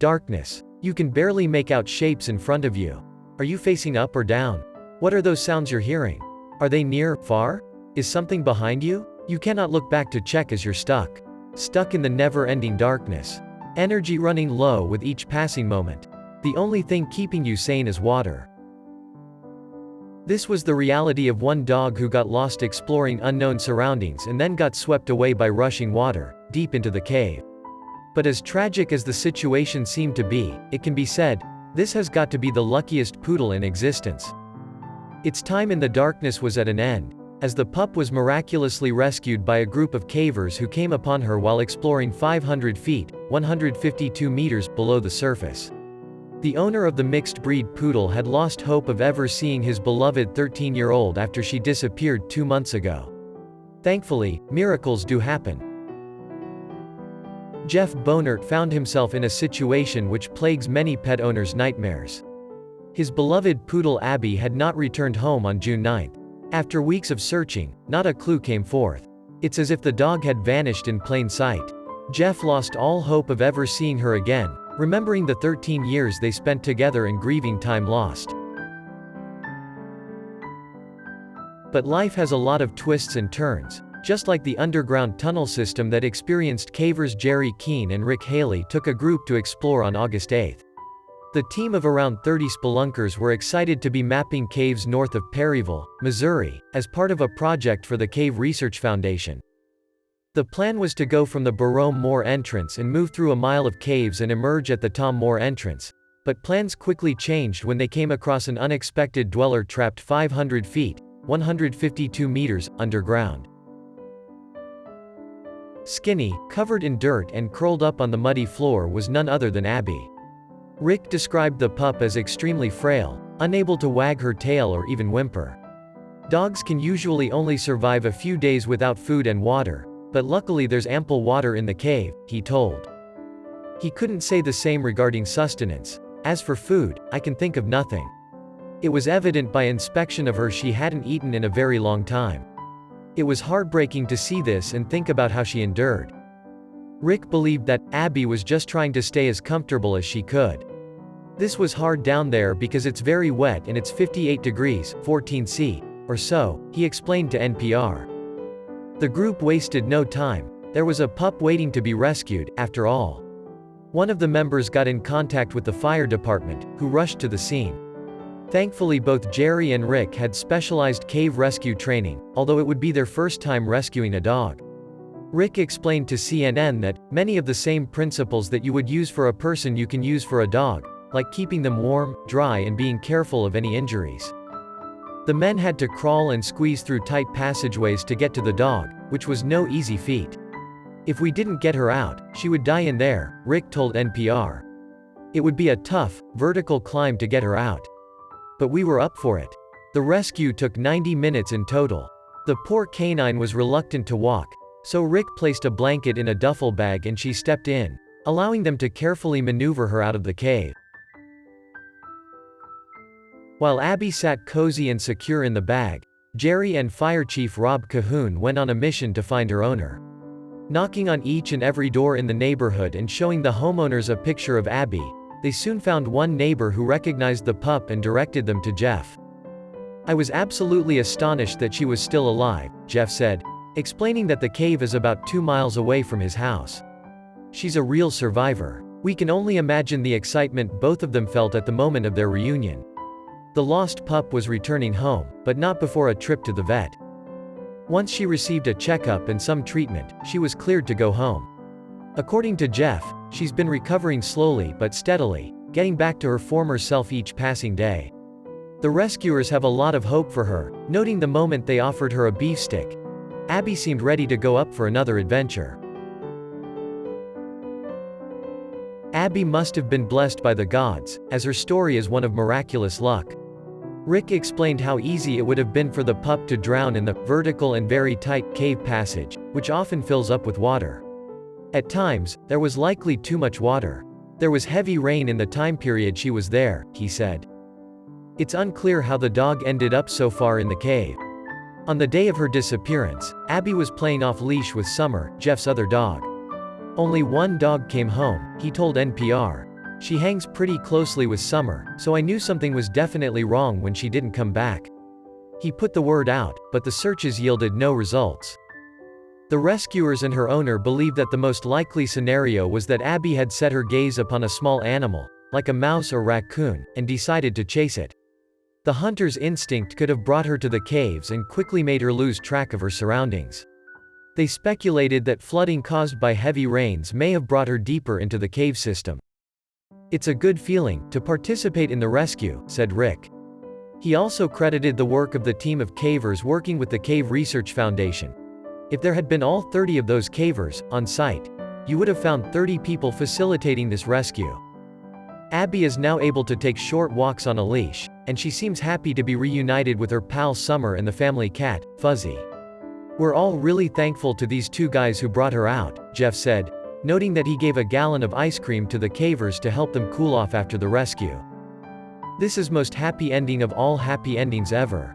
Darkness. You can barely make out shapes in front of you. Are you facing up or down? What are those sounds you're hearing? Are they near, far? Is something behind you? You cannot look back to check as you're stuck. Stuck in the never-ending darkness. Energy running low with each passing moment. The only thing keeping you sane is water. This was the reality of one dog who got lost exploring unknown surroundings and then got swept away by rushing water, deep into the cave. But as tragic as the situation seemed to be, it can be said, this has got to be the luckiest poodle in existence. Its time in the darkness was at an end, as the pup was miraculously rescued by a group of cavers who came upon her while exploring 500 feet, 152 meters, below the surface. The owner of the mixed-breed poodle had lost hope of ever seeing his beloved 13-year-old after she disappeared 2 months ago. Thankfully, miracles do happen. Jeff Bonert found himself in a situation which plagues many pet owners' nightmares. His beloved poodle Abby had not returned home on June 9. After weeks of searching, not a clue came forth. It's as if the dog had vanished in plain sight. Jeff lost all hope of ever seeing her again, remembering the 13 years they spent together and grieving time lost. But life has a lot of twists and turns. Just like the underground tunnel system that experienced cavers Jerry Keene and Rick Haley took a group to explore on August 8. The team of around 30 spelunkers were excited to be mapping caves north of Perryville, Missouri, as part of a project for the Cave Research Foundation. The plan was to go from the Barome Moore entrance and move through a mile of caves and emerge at the Tom Moore entrance. But plans quickly changed when they came across an unexpected dweller trapped 500 feet, 152 meters, underground. Skinny, covered in dirt and curled up on the muddy floor was none other than Abby. Rick described the pup as extremely frail, unable to wag her tail or even whimper. Dogs can usually only survive a few days without food and water, but luckily there's ample water in the cave, he told. He couldn't say the same regarding sustenance. As for food, I can think of nothing. It was evident by inspection of her she hadn't eaten in a very long time. It was heartbreaking to see this and think about how she endured. Rick believed that Abby was just trying to stay as comfortable as she could. This was hard down there because it's very wet and it's 58 degrees, 14°C, or so, he explained to NPR. The group wasted no time. There was a pup waiting to be rescued, after all. One of the members got in contact with the fire department, who rushed to the scene. Thankfully both Jerry and Rick had specialized cave rescue training, although it would be their first time rescuing a dog. Rick explained to CNN that, many of the same principles that you would use for a person you can use for a dog, like keeping them warm, dry and being careful of any injuries. The men had to crawl and squeeze through tight passageways to get to the dog, which was no easy feat. If we didn't get her out, she would die in there, Rick told NPR. It would be a tough, vertical climb to get her out. But we were up for it. The rescue took 90 minutes in total. The poor canine was reluctant to walk, so Rick placed a blanket in a duffel bag and she stepped in, allowing them to carefully maneuver her out of the cave. While Abby sat cozy and secure in the bag, Jerry and Fire Chief Rob Cahoon went on a mission to find her owner. Knocking on each and every door in the neighborhood and showing the homeowners a picture of Abby, they soon found one neighbor who recognized the pup and directed them to Jeff. I was absolutely astonished that she was still alive, Jeff said, explaining that the cave is about 2 miles away from his house. She's a real survivor. We can only imagine the excitement both of them felt at the moment of their reunion. The lost pup was returning home, but not before a trip to the vet. Once she received a checkup and some treatment, she was cleared to go home. According to Jeff, she's been recovering slowly but steadily, getting back to her former self each passing day. The rescuers have a lot of hope for her, noting the moment they offered her a beef stick. Abby seemed ready to go up for another adventure. Abby must have been blessed by the gods, as her story is one of miraculous luck. Rick explained how easy it would have been for the pup to drown in the vertical and very tight cave passage, which often fills up with water. At times, there was likely too much water. There was heavy rain in the time period she was there, he said. It's unclear how the dog ended up so far in the cave. On the day of her disappearance, Abby was playing off-leash with Summer, Jeff's other dog. Only one dog came home, he told NPR. She hangs pretty closely with Summer, so I knew something was definitely wrong when she didn't come back. He put the word out, but the searches yielded no results. The rescuers and her owner believed that the most likely scenario was that Abby had set her gaze upon a small animal, like a mouse or raccoon, and decided to chase it. The hunter's instinct could have brought her to the caves and quickly made her lose track of her surroundings. They speculated that flooding caused by heavy rains may have brought her deeper into the cave system. "It's a good feeling to participate in the rescue," said Rick. He also credited the work of the team of cavers working with the Cave Research Foundation. "If there had been all 30 of those cavers on site, you would have found 30 people facilitating this rescue." Abby is now able to take short walks on a leash, and she seems happy to be reunited with her pal Summer and the family cat, Fuzzy. "We're all really thankful to these two guys who brought her out," Jeff said, noting that he gave a gallon of ice cream to the cavers to help them cool off after the rescue. "This is most happy ending of all happy endings ever."